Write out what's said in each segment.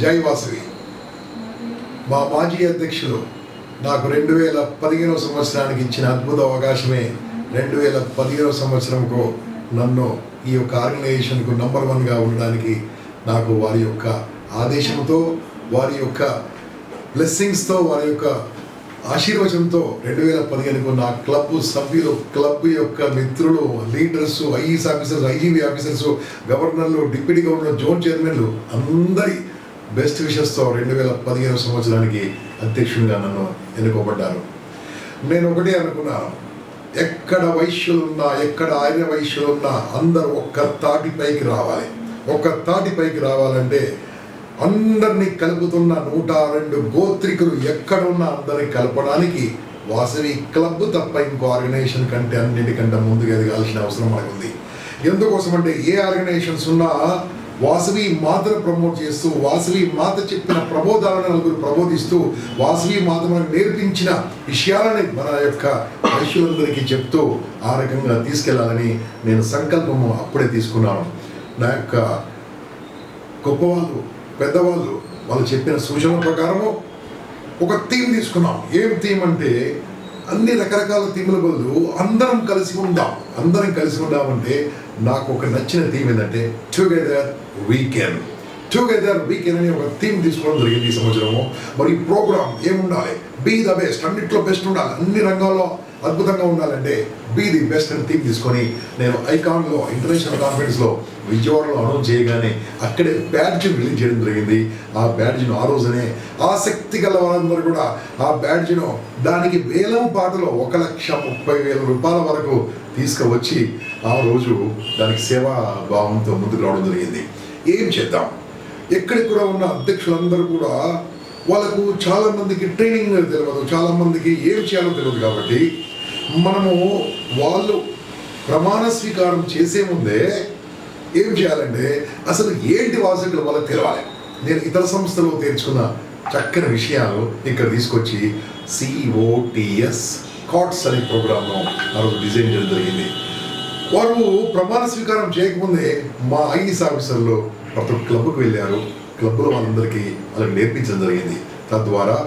జై వాసవి. మా మాజీ అధ్యక్షులు నాకు 2015 సంవత్సరానికి ఇచ్చిన అద్భుత అవకాశమే 2015 సంవత్సరంకు నన్ను ఈ యొక్క ఆర్గనైజేషన్కు నంబర్ 1గా ఉండడానికి నాకు వారి యొక్క ఆదేశంతో, వారి యొక్క బ్లెస్సింగ్స్తో, వారి యొక్క ఆశీర్వచనంతో 2015కు నా క్లబ్ సభ్యులు, క్లబ్ యొక్క మిత్రులు, leaders, IES officers, IGB officers, గవర్నర్లు, డిప్యూటీ గవర్నర్, జోన్ చైర్మన్లు అందరి బెస్ట్ విషెస్తో 2015 సంవత్సరానికి అధ్యక్షుడిగా నన్ను ఎన్నుకోబడ్డారు. నేను ఒకటే అనుకున్నాను, ఎక్కడ వైశ్యులున్నా, ఎక్కడ ఆర్య వైశ్యులున్నా అందరూ ఒక్క తాటిపైకి రావాలి. ఒక్క తాటిపైకి రావాలంటే అందరినీ కలుపుతున్న 102 గోత్రికులు ఎక్కడున్నా అందరినీ కలపడానికి వాసవి క్లబ్ తప్ప ఇంకో ఆర్గనైజేషన్ కంటే అన్నిటికంటే ముందుగా ఎదగాల్సిన అవసరం మనకుంది. ఎందుకోసం అంటే ఏ ఆర్గనైజేషన్స్ ఉన్నా వాసవి మాతను ప్రమోట్ చేస్తూ, వాసవి మాత చెప్పిన ప్రబోధాలను నలుగురు ప్రబోధిస్తూ, వాసవి మాత మనకు నేర్పించిన విషయాలని మన యొక్క వైశ్యులందరికీ చెప్తూ ఆ రకంగా తీసుకెళ్లాలని నేను సంకల్పము అప్పుడే తీసుకున్నాను. నా యొక్క గొప్పవాళ్ళు, పెద్దవాళ్ళు వాళ్ళు చెప్పిన సూచనల ప్రకారము ఒక థీమ్ తీసుకున్నాం. ఏం థీమ్ అంటే అన్ని రకరకాల థీముల బదులు అందరం కలిసి ఉందాం. అందరం కలిసి ఉందామంటే నాకు ఒక నచ్చిన థీమ్ ఏంటంటే together we can. Together we can అనే ఒక థీమ్ తీసుకోవడం జరిగింది ఈ సంవత్సరము. మరి ఈ ప్రోగ్రామ్ ఏముండాలి? బీ ద బెస్ట్, అన్నింటిలో బెస్ట్ ఉండాలి, అన్ని రంగాల్లో అద్భుతంగా ఉండాలంటే బీ ది బెస్ట్ అని థీమ్ తీసుకొని నేను ఐకాన్లో ఇంటర్నేషనల్ కాన్ఫరెన్స్లో విజయవాడలో అనౌన్స్ చేయగానే అక్కడే బ్యాడ్జ్ రిలీజ్ చేయడం జరిగింది. ఆ బ్యాడ్జ్ను ఆ రోజునే ఆసక్తి గల వాళ్ళందరూ కూడా ఆ బ్యాడ్జ్ను దానికి వేలం పాటలో 1,30,000 రూపాయల వరకు తీసుకువచ్చి ఆ రోజు దానికి సేవా భావంతో ముందుకు రావడం జరిగింది. ఏం చేద్దాం? ఎక్కడికి కూడా ఉన్న అధ్యక్షులందరూ కూడా వాళ్ళకు చాలామందికి ట్రైనింగ్ తెలియదు, చాలామందికి ఏం చేయాలో తెలియదు. కాబట్టి మనము వాళ్ళు ప్రమాణ స్వీకారం చేసే ముందే ఏం చేయాలంటే అసలు ఏంటి వాసవికులు వాళ్ళకి తెలవాలి. నేను ఇతర సంస్థలో తెరుచుకున్న చక్కని విషయాలు ఇక్కడ తీసుకొచ్చి COTS కాట్స్ అనే ప్రోగ్రామ్ను ఆ రోజు డిజైన్ చేయడం జరిగింది. వారు ప్రమాణ స్వీకారం చేయకముందే మా ఐఈఎస్ ఆఫీసర్లు ప్రతి ఒక్క క్లబ్కు వెళ్ళారు. క్లబ్లో వాళ్ళందరికీ వాళ్ళకి నేర్పించడం జరిగింది. తద్వారా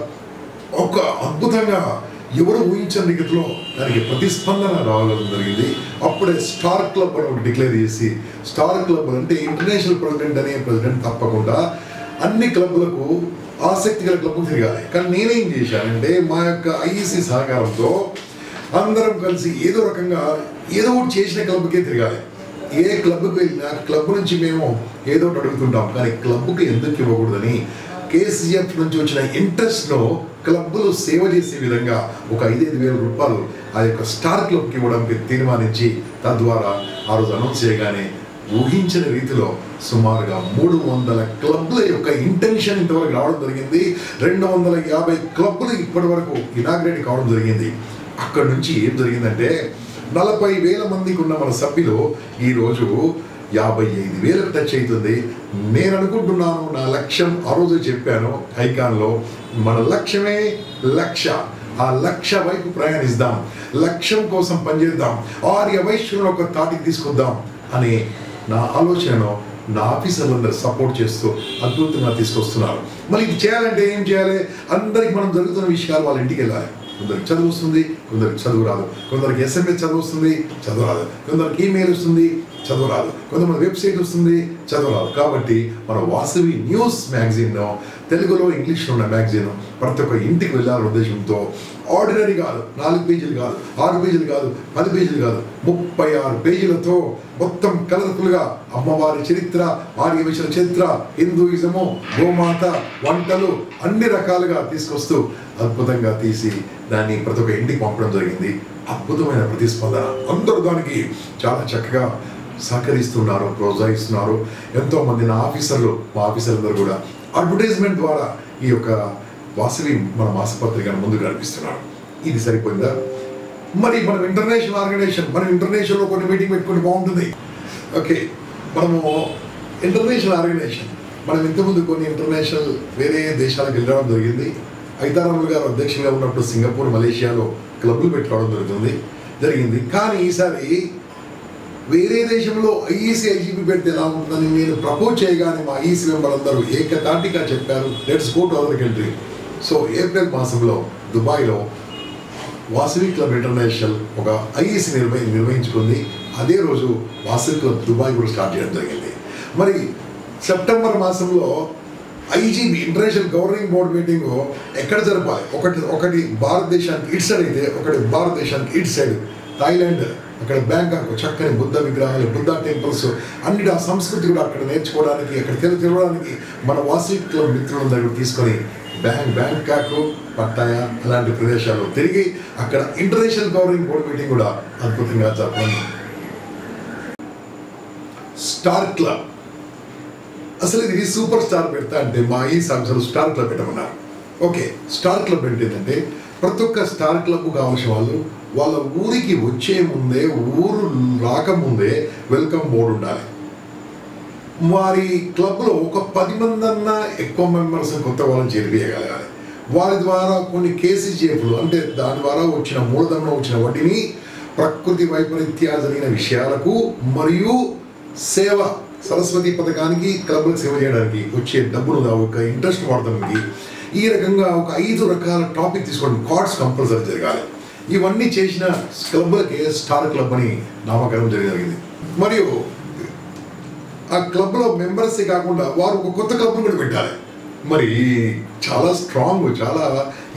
ఒక అద్భుతంగా ఎవరు ఊహించని రీతిలో దానికి ప్రతిస్పందన రావడం జరిగింది. అప్పుడే స్టార్ క్లబ్ అని ఒకటి డిక్లేర్ చేసి, స్టార్ క్లబ్ అంటే ఇంటర్నేషనల్ ప్రెసిడెంట్ అనే ప్రెసిడెంట్ తప్పకుండా అన్ని క్లబ్లకు ఆసక్తి గల క్లబ్కు తిరగాలి. కానీ నేనేం చేశానంటే మా యొక్క ఐఈసీ సహకారంతో అందరం కలిసి ఏదో రకంగా ఏదో ఒకటి చేసిన క్లబ్కే తిరగాలి. ఏ క్లబ్కి వెళ్ళినా క్లబ్ నుంచి మేము ఏదో ఒకటి అడుగుతుంటాం, కానీ క్లబ్కి ఎందుకు ఇవ్వకూడదని KCF నుంచి వచ్చిన ఇంట్రెస్ట్ను క్లబ్లు సేవ చేసే విధంగా ఒక 5,000 రూపాయలు ఆ యొక్క స్టార్ క్లబ్కి ఇవ్వడానికి తీర్మానించి తద్వారా ఆ రోజు అనౌన్స్ చేయగానే ఊహించిన రీతిలో సుమారుగా 300 క్లబ్ల యొక్క ఇంటెన్షన్ ఇంతవరకు రావడం జరిగింది. 250 క్లబ్లు ఇప్పటి వరకు ఇనాగ్రేట్ కావడం జరిగింది. అక్కడి నుంచి ఏం జరిగిందంటే 40,000 మందికి ఉన్న మన సభ్యులు ఈరోజు 55,000 టచ్ అవుతుంది. నేను అనుకుంటున్నాను, నా లక్ష్యం ఆ రోజు చెప్పాను ఐకాన్లో, మన లక్ష్యమే లక్ష. ఆ లక్ష వైపు ప్రయాణిద్దాం, లక్ష్యం కోసం పనిచేద్దాం, ఆర్య వైశ్యులను ఒక తాటికి తీసుకొద్దాం అనే నా ఆలోచనను నా ఆఫీసర్లందరూ సపోర్ట్ చేస్తూ అద్భుతంగా తీసుకొస్తున్నారు. మరి ఇది చేయాలంటే ఏం చేయాలి? అందరికి మనం జరుగుతున్న విషయాలు వాళ్ళ ఇంటికి వెళ్ళాలి. కొందరికి చదువు వస్తుంది, కొందరికి చదువు రాదు, కొందరికి SMS చదువు వస్తుంది, చదువు రాదు, కొందరికి ఈమెయిల్ వస్తుంది, చదువు రాదు, కొంతమంది వెబ్సైట్ వస్తుంది, చదువు రాదు. కాబట్టి మన వాసవి న్యూస్ మ్యాగజైన్ తెలుగులో, ఇంగ్లీష్లో ఉన్న మ్యాగజైన్ ప్రతి ఒక్క ఇంటికి వెళ్ళాలనే ఉద్దేశంతో ఆర్డినరీ కాదు, 4 పేజీలు కాదు, 6 పేజీలు కాదు, 10 పేజీలు కాదు, 36 పేజీలతో మొత్తం కలర్ఫుల్గా అమ్మవారి చరిత్ర, ఆర్య వైశ్యుల చరిత్ర, హిందూయిజము, గోమాత, వంటలు అన్ని రకాలుగా తీసుకొస్తూ అద్భుతంగా తీసి దాన్ని ప్రతి ఒక్క ఇంటికి పంపడం జరిగింది. అద్భుతమైన ప్రతిస్పందన, అందరూ దానికి చాలా చక్కగా సహకరిస్తున్నారు, ప్రోత్సహిస్తున్నారు. ఎంతోమంది నా ఆఫీసర్లు, మా ఆఫీసర్లందరూ కూడా అడ్వర్టైజ్మెంట్ ద్వారా ఈ యొక్క వాసవి మన మాసపత్రికను ముందుకు నడిపిస్తున్నారు. ఇది సరిపోయిందా? మరి మనం ఇంటర్నేషనల్ ఆర్గనైజేషన్, మనం ఇంటర్నేషనల్లో కొన్ని మీటింగ్ పెట్టుకుంటే బాగుంటుంది. ఓకే, మనము ఇంటర్నేషనల్ ఆర్గనైజేషన్, మనం ఇంతకుముందు కొన్ని ఇంటర్నేషనల్ వేరే దేశాలకు వెళ్ళడం జరిగింది. ఐతారాములు గారు అధ్యక్షులుగా ఉన్నప్పుడు సింగపూర్, మలేషియాలో క్లబ్లు పెట్టుకోవడం జరిగింది. కానీ ఈసారి వేరే దేశంలో ఐఈసీ ఐజీపీ పెడితే ఎలా ఉంటుందని నేను ప్రపోజ్ చేయగానే మా ఐఈసీ మెంబర్ అందరూ ఏకతాటిగా చెప్పారు, let's go to other country. So April మాసంలో దుబాయ్లో వాసవి క్లబ్ ఇంటర్నేషనల్ ఒక ఐఈసీ నిర్వహించుకుంది. అదే రోజు వాసవి క్లబ్ దుబాయ్ కూడా స్టార్ట్ చేయడం జరిగింది. మరి సెప్టెంబర్ మాసంలో IGB international governing board meeting ఎక్కడ జరపాలి, ఒకటి భారతదేశానికి ఇటు సైడ్ అయితే ఒకటి భారతదేశానికి ఇటు సైడ్ థాయిలాండ్, అక్కడ బ్యాంకాక్ చక్కని బుద్ధ విగ్రహాలు, బుద్ధ టెంపుల్స్ అన్నిటి ఆ సంస్కృతి కూడా అక్కడ నేర్చుకోవడానికి, అక్కడ తిరగడానికి మన వాసవి క్లబ్ మిత్రుల దగ్గర తీసుకొని బ్యాంకాక్, పట్టాయా అలాంటి ప్రదేశాలు తిరిగి అక్కడ ఇంటర్నేషనల్ గవర్నింగ్ బోర్డ్ మీటింగ్ కూడా అద్భుతంగా జరపండి. స్టార్ క్లబ్ అసలు ఇది సూపర్ స్టార్ పెడతా అంటే మా ఈ సంస్థలు స్టార్ క్లబ్ పెట్టమన్నారు. ఓకే, స్టార్ క్లబ్ ఏంటంటే ప్రతి ఒక్క స్టార్ క్లబ్ కావాల్సిన వాళ్ళు వాళ్ళ ఊరికి వచ్చే ముందే, ఊరు రాకముందే వెల్కమ్ బోర్డు ఉండాలి. వారి క్లబ్లో ఒక 10 మంది అన్నా ఎక్కువ మెంబర్స్ కొత్త వాళ్ళని చేరివేయగలగాలి. వారి ద్వారా కొన్ని కేసీజీఎఫ్లు అంటే దాని ద్వారా వచ్చిన మూలధనం వచ్చిన వడ్డీని ప్రకృతి వైపరీత్యా జరిగిన విషయాలకు మరియు సేవ సరస్వతి పథకానికి క్లబ్లకు సేవ చేయడానికి వచ్చే డబ్బును ఒక ఇంట్రెస్ట్ వాడడానికి ఈ రకంగా ఒక 5 రకాల టాపిక్ తీసుకోవడం, కార్డ్స్ కంపల్సరీ జరగాలి. ఇవన్నీ చేసిన క్లబ్లకి స్టార్ క్లబ్ అని నామకరణం జరిగింది. మరియు ఆ క్లబ్లో మెంబర్సే కాకుండా వారు ఒక కొత్త క్లబ్ను కూడా పెట్టాలి. మరి చాలా స్ట్రాంగ్, చాలా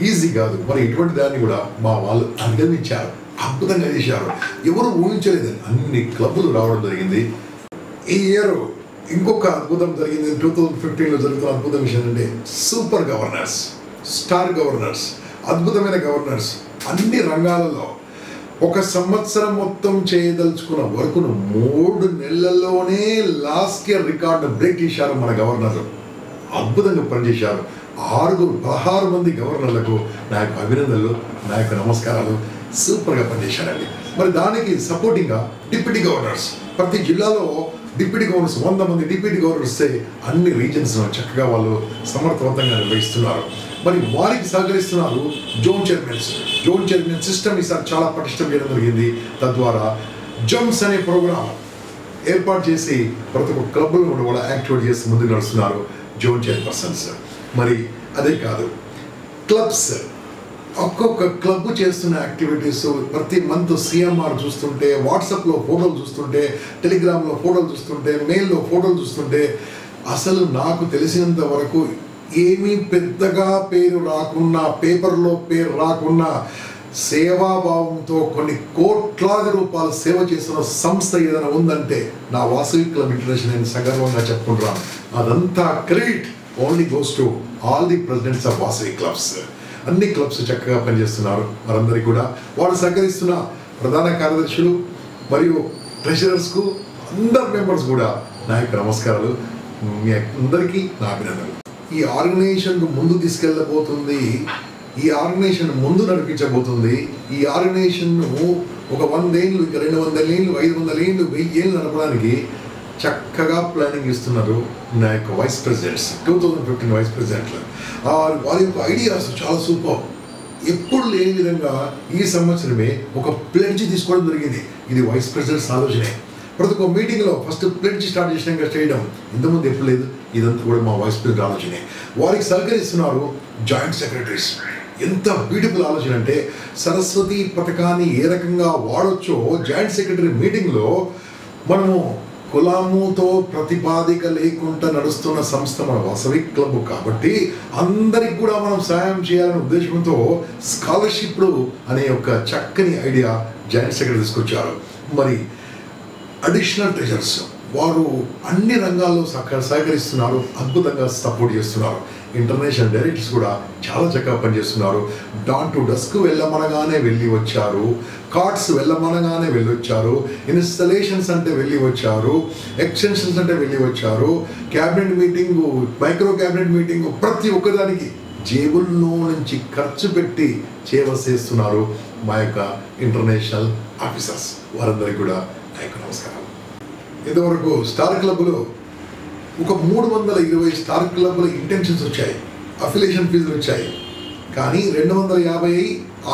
ఈజీ కాదు. మరి ఇటువంటి దాన్ని కూడా మా వాళ్ళు అధిగమించారు, అద్భుతంగా చేశారు. ఎవరు ఊహించలేదు, అన్ని క్లబ్లు రావడం జరిగింది. ఈ ఇయర్ ఇంకొక అద్భుతం జరిగింది. 2015లో జరుగుతున్న అద్భుతం విషయం అంటే సూపర్ గవర్నర్స్, స్టార్ గవర్నర్స్, అద్భుతమైన గవర్నర్స్ అన్ని రంగాలలో ఒక సంవత్సరం మొత్తం చేయదలుచుకున్న వర్కును 3 నెలల్లోనే లాస్ట్ ఇయర్ రికార్డు బ్రేక్ చేశారు మన గవర్నర్లు. అద్భుతంగా పనిచేశారు. 16 మంది గవర్నర్లకు నా యొక్క అభినందనలు, నా యొక్క నమస్కారాలు. సూపర్గా పనిచేశారండి. మరి దానికి సపోర్టింగ్గా డిప్యూటీ గవర్నర్స్, ప్రతి జిల్లాలో డిప్యూటీ గవర్నర్స్ 100 మంది డిప్యూటీ గవర్నర్స్ అన్ని రీజన్స్లో చక్కగా వాళ్ళు సమర్థవంతంగా నిర్వహిస్తున్నారు. మరి వారికి సహకరిస్తున్నారు zone chairmans. Zone chairman system ఈసారి చాలా పటిష్టం చేయడం జరిగింది. తద్వారా జమ్స్ అనే ప్రోగ్రామ్ ఏర్పాటు చేసి ప్రతి ఒక్క క్లబ్లను కూడా వాళ్ళు యాక్టివేట్ చేసి ముందుకు నడుస్తున్నారు జోన్ చైర్పర్సన్స్. మరి అదే కాదు, క్లబ్స్ ఒక్కొక్క క్లబ్ చేస్తున్న యాక్టివిటీస్ ప్రతి మంత్ సిఎంఆర్ చూస్తుంటే, వాట్సాప్లో ఫోటోలు చూస్తుంటే, టెలిగ్రామ్లో ఫోటోలు చూస్తుంటే, మెయిల్లో ఫోటోలు చూస్తుంటే అసలు నాకు తెలిసినంత వరకు ఏమీ పెద్దగా పేరు రాకున్నా, పేపర్లో పేరు రాకున్నా సేవాభావంతో కొన్ని కోట్లాది రూపాయలు సేవ చేస్తున్న సంస్థ ఏదైనా ఉందంటే నా వాసవి క్లబ్ ఇంటర్నేషనల్ నేను సగర్వంగా చెప్పుకుంటున్నాను. అదంతా credit only goes to all the presidents of Vasavi clubs. అన్ని క్లబ్స్ చక్కగా పనిచేస్తున్నారు. వారందరికీ కూడా వాళ్ళు సహకరిస్తున్న ప్రధాన కార్యదర్శులు మరియు ట్రెషరర్స్కు అందరు మెంబర్స్ కూడా నా యొక్క నమస్కారాలు. మీ అందరికీ నా అభినందనలు. ఈ ఆర్గనైజేషన్కు ముందు తీసుకెళ్ళబోతుంది, ఈ ఆర్గనైజేషన్ ముందు నడిపించబోతుంది. ఈ ఆర్గనైజేషన్ను ఒక 100 ఏళ్ళు, 200 ఏళ్ళు, 500 ఏళ్ళు, 1000 ఏళ్ళు నడపడానికి చక్కగా ప్లానింగ్ ఇస్తున్నారు నా యొక్క వైస్ ప్రెసిడెంట్స్. 2015 వైస్ ప్రెసిడెంట్లు వారి యొక్క ఐడియాస్ చాలా సూపర్. ఎప్పుడు లేని విధంగా ఈ సంవత్సరమే ఒక ప్లెడ్జ్ తీసుకోవడం జరిగింది. ఇది వైస్ ప్రెసిడెంట్స్ ఆలోచనే. ప్రతి ఒక్క మీటింగ్లో ఫస్ట్ ప్లెడ్జ్ స్టార్ట్ చేసినాక చేయడం ఇంతకుముందు ఎప్పుడు లేదు. ఇదంతా కూడా మా వైస్ ప్రెసిడెంట్ ఆలోచనే. వారికి సహకరిస్తున్నారు జాయింట్ సెక్రటరీస్. ఎంత బ్యూటిఫుల్ ఆలోచన అంటే సరస్వతి పథకాన్ని ఏ రకంగా వాడొచ్చో జాయింట్ సెక్రటరీ మీటింగ్లో మనము కులముతో ప్రతిపాదిక లేకుండా నడుస్తున్న సంస్థ మన వాసవి క్లబ్ కాబట్టి అందరికి కూడా మనం సహాయం చేయాలనే ఉద్దేశంతో స్కాలర్షిప్లు అనే ఒక చక్కని ఐడియా జాయింట్ సెక్రటరీ తీసుకొచ్చారు. మరి అడిషనల్ ట్రెజర్స్ వారు అన్ని రంగాల్లో సహకరిస్తున్నారు, అద్భుతంగా సపోర్ట్ చేస్తున్నారు. ఇంటర్నేషనల్ డైరెక్టర్స్ కూడా చాలా చక్కగా పనిచేస్తున్నారు. డాన్ టు డస్క్ వెళ్ళమనగానే వెళ్ళి వచ్చారు, కార్డ్స్ వెళ్ళమనగానే వెళ్ళొచ్చారు, ఇన్స్టలేషన్స్ అంటే వెళ్ళి వచ్చారు, ఎక్స్టెన్షన్స్ అంటే వెళ్ళి వచ్చారు, cabinet meeting, micro cabinet meeting, ప్రతి ఒక్కదానికి జేబుల్లో నుంచి ఖర్చు పెట్టి సేవ చేస్తున్నారు మా యొక్క ఇంటర్నేషనల్ ఆఫీసర్స్. వారందరికీ కూడా నా యొక్క నమస్కారం. ఇంతవరకు స్టార్ క్లబ్లో ఒక 320 స్టార్ క్లబ్ల ఇంటెన్షన్స్ వచ్చాయి, అఫిలియేషన్ ఫీజులు వచ్చాయి. కానీ 250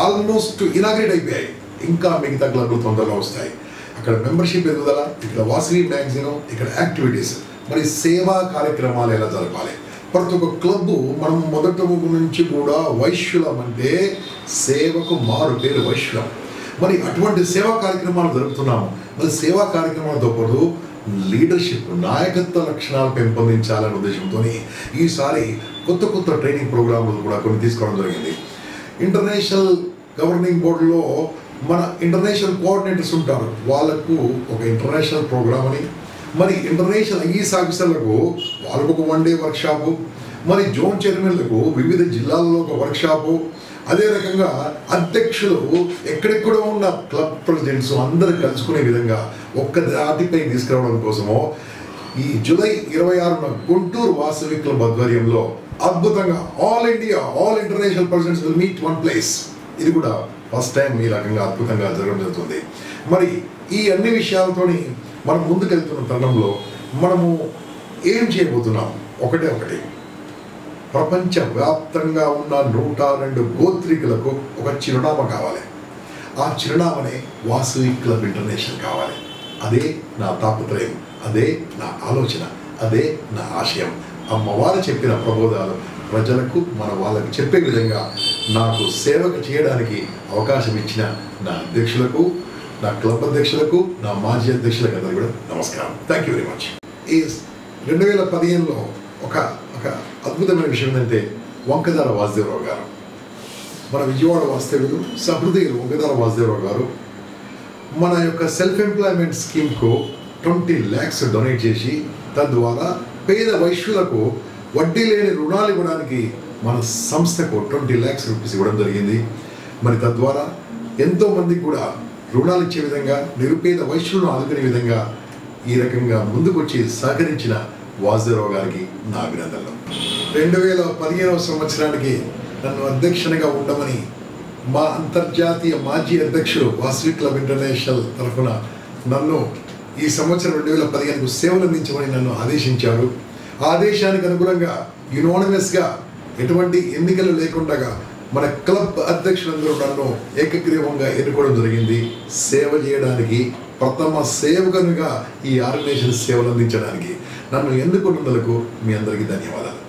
ఆల్మోస్ట్ ఇనాగ్రేట్ అయిపోయాయి. ఇంకా మిగతా క్లబ్లు తొందరగా వస్తాయి. అక్కడ మెంబర్షిప్ ఎదుగుదల, ఇక్కడ వాసవి మ్యాగజైన్, ఇక్కడ యాక్టివిటీస్, మరి సేవా కార్యక్రమాలు ఎలా జరపాలి. ప్రతి ఒక్క క్లబ్ మనం మొదటి నుంచి కూడా వైశ్యులం అంటే సేవకు మారు పేరు వైశ్యులం. మరి అటువంటి సేవా కార్యక్రమాలు జరుపుతున్నాము. మరి సేవా కార్యక్రమాలతో పాటు లీడర్షిప్, నాయకత్వ లక్షణాలు పెంపొందించాలనే ఉద్దేశంతో ఈసారి కొత్త కొత్త ట్రైనింగ్ ప్రోగ్రాంలు కూడా కొన్ని తీసుకోవడం జరిగింది. ఇంటర్నేషనల్ గవర్నింగ్ బోర్డులో మన ఇంటర్నేషనల్ కోఆర్డినేటర్స్ ఉంటారు, వాళ్ళకు ఒక ఇంటర్నేషనల్ ప్రోగ్రామ్ అని, మరి ఇంటర్నేషనల్ ఐఏఎస్ ఆఫీసర్లకు వాళ్ళకు ఒక 1 డే వర్క్షాపు, మరి జోన్ చైర్మన్లకు వివిధ జిల్లాల్లో ఒక వర్క్షాపు, అదే రకంగా అధ్యక్షులు ఎక్కడెక్కడో ఉన్న క్లబ్ ప్రెసిడెంట్స్ అందరూ కలుసుకునే విధంగా ఒక్క దాటిపై తీసుకురావడం కోసము ఈ జూలై 26న గుంటూరు వాసవి క్లబ్ ఆధ్వర్యంలో అద్భుతంగా all India all international presidents will meet one place. ఇది కూడా ఫస్ట్ టైం ఈ రకంగా అద్భుతంగా జరగడం జరుగుతుంది. మరి ఈ అన్ని విషయాలతోని మనం ముందుకెళ్తున్న తరుణంలో మనము ఏం చేయబోతున్నాం? ఒకటి ప్రపంచవ్యాప్తంగా ఉన్న 102 గోత్రికులకు ఒక చిరునామా కావాలి. ఆ చిరునామానే వాసవి క్లబ్ ఇంటర్నేషనల్ కావాలి. అదే నా తాపత్రయం, అదే నా ఆలోచన, అదే నా ఆశయం. అమ్మవారు చెప్పిన ప్రబోధాలు ప్రజలకు, మన వాళ్ళకి చెప్పే విధంగా నాకు సేవకు చేయడానికి అవకాశం ఇచ్చిన నా అధ్యక్షులకు, నా క్లబ్ అధ్యక్షులకు, నా మాజీ అధ్యక్షులకు అందరూ కూడా నమస్కారం. Thank you very much. ఈ 2015లో ఒక అద్భుతమైన విషయం ఏంటంటే వంకదార వాసుదేవరావు గారు, మన విజయవాడ వాస్తవ్యులు, సహృదయులు వంకదార వాసుదేవరావు గారు మన యొక్క సెల్ఫ్ ఎంప్లాయ్మెంట్ స్కీమ్కు 20 lakhs డొనేట్ చేసి తద్వారా పేద వైశ్యులకు వడ్డీ లేని రుణాలు ఇవ్వడానికి మన సంస్థకు 20 lakhs రూపీస్ ఇవ్వడం జరిగింది. మరి తద్వారా ఎంతోమందికి కూడా రుణాలు ఇచ్చే విధంగా, నిరుపేద వైశ్యులను ఆదుకునే విధంగా ఈ రకంగా ముందుకొచ్చి సహకరించిన వాసుదేవరావు గారికి నా అభినందనలు. 2015వ సంవత్సరానికి నన్ను అధ్యక్షునిగా ఉండమని మా అంతర్జాతీయ మాజీ అధ్యక్షుడు వాసవి క్లబ్ ఇంటర్నేషనల్ తరఫున నన్ను ఈ సంవత్సరం 2015కు సేవలు అందించమని నన్ను ఆదేశించారు. ఆ ఆదేశానికి అనుగుణంగా యునానిమస్గా ఎటువంటి ఎన్నికలు లేకుండా మన క్లబ్ అధ్యక్షులందరూ నన్ను ఏకగ్రీవంగా ఎన్నుకోవడం జరిగింది. సేవ చేయడానికి, ప్రథమ సేవకునిగా ఈ ఆర్గనైజేషన్ సేవలు అందించడానికి నన్ను ఎన్నుకున్నందుకు మీ అందరికీ ధన్యవాదాలు.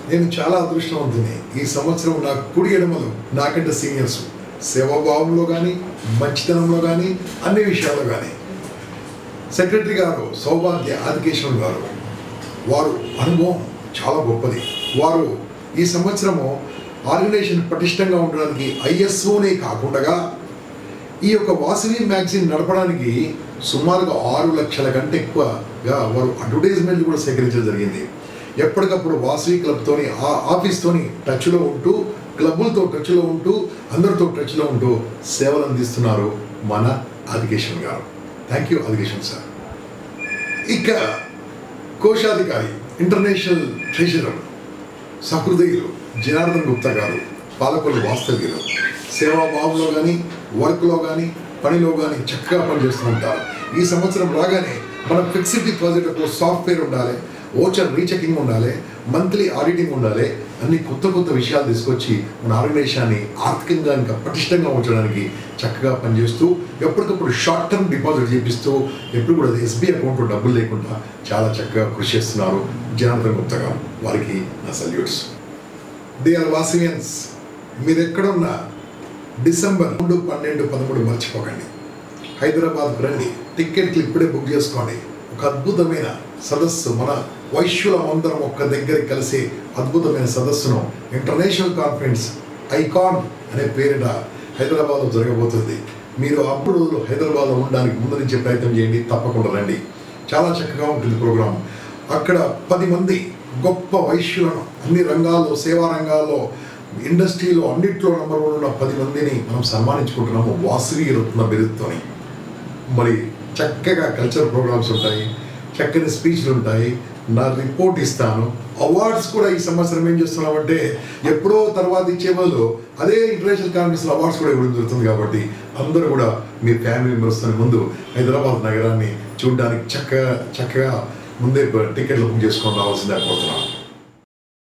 నేను చాలా అదృష్టవంతుని. ఈ సంవత్సరం నా కుడి ఎడమలు నాకంటే సీనియర్స్, సేవాభావంలో కానీ, మంచితనంలో కానీ, అన్ని విషయాల్లో కానీ. సెక్రటరీ గారు సౌభాగ్య ఆదికేశ్వరం గారు, వారు అనుభవం చాలా గొప్పది. వారు ఈ సంవత్సరము ఆర్గనైజేషన్ పటిష్టంగా ఉండడానికి ISOనే కాకుండా ఈ యొక్క వాసవి మ్యాగజైన్ నడపడానికి సుమారుగా 6 లక్షల కంటే ఎక్కువగా వారు అడ్వర్టైజ్మెంట్లు కూడా సేకరించడం జరిగింది. ఎప్పటికప్పుడు వాసవి క్లబ్తోని, ఆఫీస్తోని టచ్లో ఉంటూ, క్లబ్బులతో టచ్లో ఉంటూ, అందరితో టచ్లో ఉంటూ సేవలు అందిస్తున్నారు మన ఆదికేశ్వర్ గారు. Thank you Adikeshwar sir. ఇక కోశాధికారి, ఇంటర్నేషనల్ ట్రెజరర్ సహృదయులు జనార్దన్ గుప్తా గారు, పాలకొల్లు వాస్తవ్యులు, సేవాభావంలో కానీ, వర్క్లో కానీ, పనిలో కానీ చక్కగా పనిచేస్తూ ఉంటారు. ఈ సంవత్సరం రాగానే మన ఫిక్స్డ్ డిపాజిట్లకు సాఫ్ట్వేర్ ఉండాలి, ఓచర్ రీచెకింగ్ ఉండాలి, మంత్లీ ఆడిటింగ్ ఉండాలి, అన్ని కొత్త విషయాలు తీసుకొచ్చి మన ఆర్గనైజేషన్ని ఆర్థికంగా ఇంకా పటిష్టంగా ఉంచడానికి చక్కగా పనిచేస్తూ, ఎప్పటికప్పుడు షార్ట్ టర్మ్ డిపాజిట్ చేపిస్తూ, ఎప్పుడు కూడా SBI అకౌంట్లో డబ్బులు లేకుండా చాలా చక్కగా కృషి చేస్తున్నారు జనార్దన్ గుప్తా గారు. వారికి నా సల్యూట్స్. డియర్ వాసవియన్స్, మీరు ఎక్కడున్నా డిసెంబర్ 2, 12, 13 మర్చిపోకండి. హైదరాబాద్కు రండి, టికెట్లు ఇప్పుడే బుక్ చేసుకోండి. ఒక అద్భుతమైన సదస్సు, మన వైశ్యులమందరం ఒక్క దగ్గరికి కలిసి అద్భుతమైన సదస్సును, ఇంటర్నేషనల్ కాన్ఫరెన్స్ ఐకాన్ అనే పేరిట హైదరాబాద్లో జరగబోతుంది. మీరు అప్పుడు హైదరాబాద్లో ఉండడానికి ముందు నుంచే ప్రయత్నం చేయండి, తప్పకుండా రండి. చాలా చక్కగా ఉంటుంది ప్రోగ్రాం. అక్కడ 10 మంది గొప్ప వైశ్యులను అన్ని రంగాల్లో, సేవా రంగాల్లో, ఇండస్ట్రీలో అన్నింటిలో నెంబర్ 1 ఉన్న 10 మందిని మనం సన్మానించుకుంటున్నాము వాసవి రత్న బిరుదుతోని. మరి చక్కగా కల్చరల్ ప్రోగ్రామ్స్ ఉంటాయి, చక్కని స్పీచ్లు ఉంటాయి, నా రిపోర్ట్ ఇస్తాను. అవార్డ్స్ కూడా ఈ సంవత్సరం ఏం చేస్తున్నామంటే ఎప్పుడో తర్వాత ఇచ్చే వాళ్ళు అదే ఇంటర్నేషనల్ కాన్ఫరెన్స్లో అవార్డ్స్ కూడా ఇవ్వడం జరుగుతుంది. కాబట్టి అందరూ కూడా మీ ఫ్యామిలీ మెంబర్స్తో ముందు హైదరాబాద్ నగరాన్ని చూడడానికి చక్కగా ముందే టికెట్లు బుక్ చేసుకొని రావాల్సిందే కోరుతున్నాను.